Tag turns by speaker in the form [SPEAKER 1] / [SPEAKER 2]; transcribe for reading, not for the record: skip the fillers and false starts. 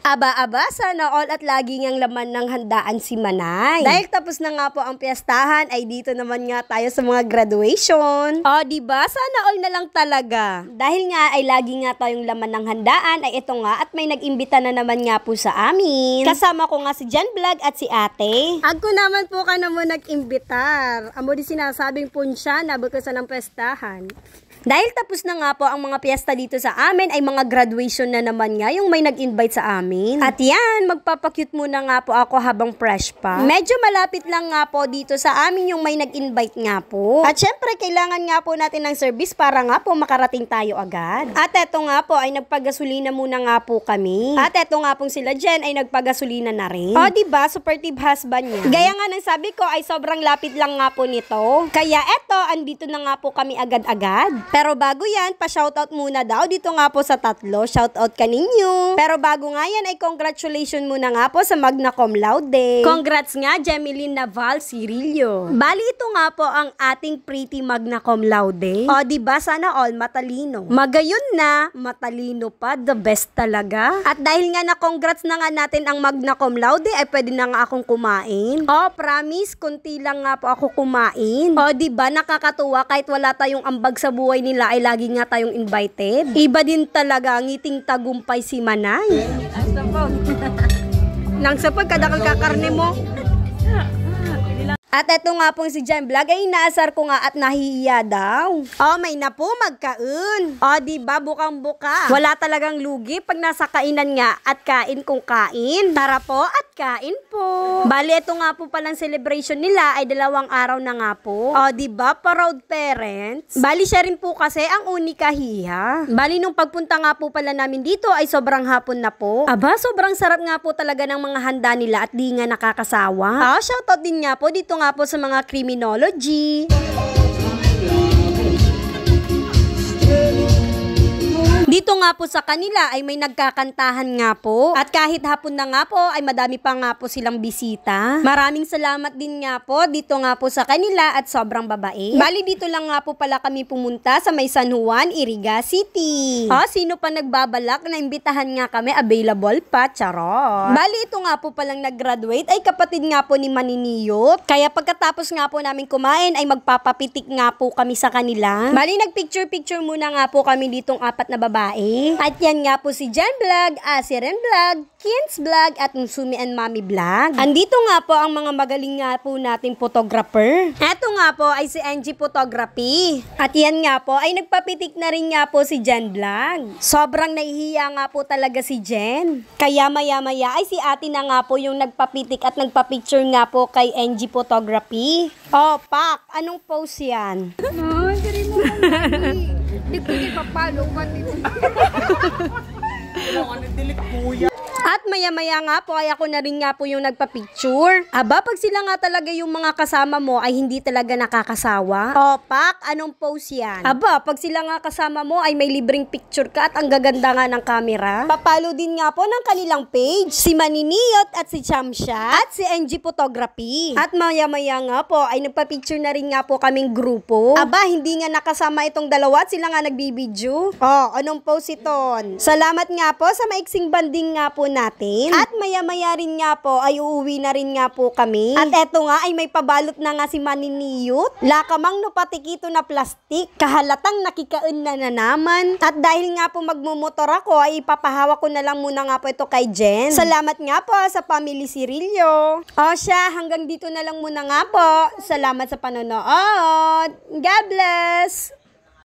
[SPEAKER 1] Aba-aba, sana all at lagi ngang laman ng handaan si Manay. Dahil tapos na nga po ang piyestahan, ay dito naman nga tayo sa mga graduation. O, diba? Sana all na lang talaga. Dahil nga ay lagi nga tayong laman ng handaan, ay ito nga at may nag-imbita na naman nga po sa amin. Kasama ko nga si Jan Vlog at si ate. Ako naman po ka naman nag-imbitar. Amo di sinasabing punsya na bukasan ng piyestahan. Dahil tapos na nga po ang mga piyesta dito sa amin, ay mga graduation na naman nga yung may nag-invite sa amin. At yan, magpapakyut muna nga po ako habang fresh pa. Medyo malapit lang nga po dito sa amin yung may nag-invite nga po. At syempre, kailangan nga po natin ng service para nga po makarating tayo agad. At eto nga po ay nagpagasolina muna nga po kami. At eto nga pong sila Jen ay nagpagasolina na rin. O diba, supportive husband niya. Gaya nga ng sabi ko ay sobrang lapit lang nga po nito. Kaya eto, andito na nga po kami agad-agad. Pero bago yan, pa-shoutout muna daw dito nga po sa tatlo. Shoutout ka ninyo. Pero bago nga yan ay congratulations muna nga po sa Magna Cum Laude. Congrats nga, Jemeline Naval Cirillo. Bali ito nga po ang ating pretty Magna Cum Laude. O diba, sana all matalino. Magayon na, matalino pa, the best talaga. At dahil nga na-congrats na nga natin ang Magna Cum Laude, ay pwede na nga akong kumain. O promise, kunti lang nga po ako kumain. O diba, nakakatuwa kahit wala tayong ambag sa buhay nila ay lagi nga tayong invited. Iba din talaga ngiting tagumpay si Manay. Nang sapag kadakal kakarne mo. At eto nga pong si Jan Vlog ay inaasar ko nga at nahihiya daw. O, may na po magkain. O, diba, bukang-buka. Wala talagang lugi pag nasa kainan nga at kain kung kain. Tara po at kain po. Bali, ito nga po palang celebration nila ay 2 araw na nga po. O, diba, proud parents. Bali, siya rin po kasi ang unika hiya. Bali, nung pagpunta nga po pala namin dito ay sobrang hapon na po. Aba, sobrang sarap nga po talaga ng mga handa nila at di nga nakakasawa. O, shoutout din nga po dito nga po sa mga criminology. Dito nga po sa kanila ay may nagkakantahan nga po. At kahit hapon na nga po ay madami pa nga po silang bisita. Maraming salamat din nga po dito nga po sa kanila at sobrang babae. Bali dito lang nga po pala kami pumunta sa may San Juan, Iriga City. O, sino pa nagbabalak na imbitahan nga kami, available pa, charot. Bali ito nga po palang nag-graduate ay kapatid nga po ni Maniniyot. Kaya pagkatapos nga po namin kumain ay magpapapitik nga po kami sa kanila. Bali nagpicture-picture muna nga po kami ditong 4 na babae. At yan nga po si Jan Vlog, Asiren Vlog, Kins Vlog, at Sumi and Mami Vlog. Andito nga po ang mga magaling nga po nating photographer. Eto nga po ay si NG Photography. At yan nga po ay nagpapitik na rin nga po si Jan Vlog. Sobrang nahihiya nga po talaga si Jen. Kaya maya-maya ay si ate na nga po yung nagpapitik at nagpapicture nga po kay NG Photography. Oh, Pak, anong pose yan?
[SPEAKER 2] No, hindi mo mali. Hindi ko ipapalo ka dito.
[SPEAKER 1] At maya-maya nga po ay ako na rin nga po yung nagpa-picture. Aba, pag sila nga talaga yung mga kasama mo ay hindi talaga nakakasawa. O, Pak, anong pose yan? Aba, pag sila nga kasama mo ay may libreng picture ka at ang gaganda nga ng camera. Papalo din nga po ng kanilang page. Si Maniniyot at si Chamsha at si NG Photography. At maya-maya nga po ay nagpa-picture na rin nga po kaming grupo. Aba, hindi nga nakasama itong dalawa at sila nga nagbibideo. O, anong pose iton? Salamat nga po sa maiksing banding nga po natin. At maya-maya rin nga po ay uuwi na rin nga po kami. At eto nga ay may pabalot na nga si Maniniyot. Lakamang no patikito na plastik. Kahalatang nakikain na naman. At dahil nga po magmumotor ako ay ipapahawak ko na lang muna nga po ito kay Jen. Salamat nga po sa family Cirillo. O siya, hanggang dito na lang muna nga po. Salamat sa panonood. God bless!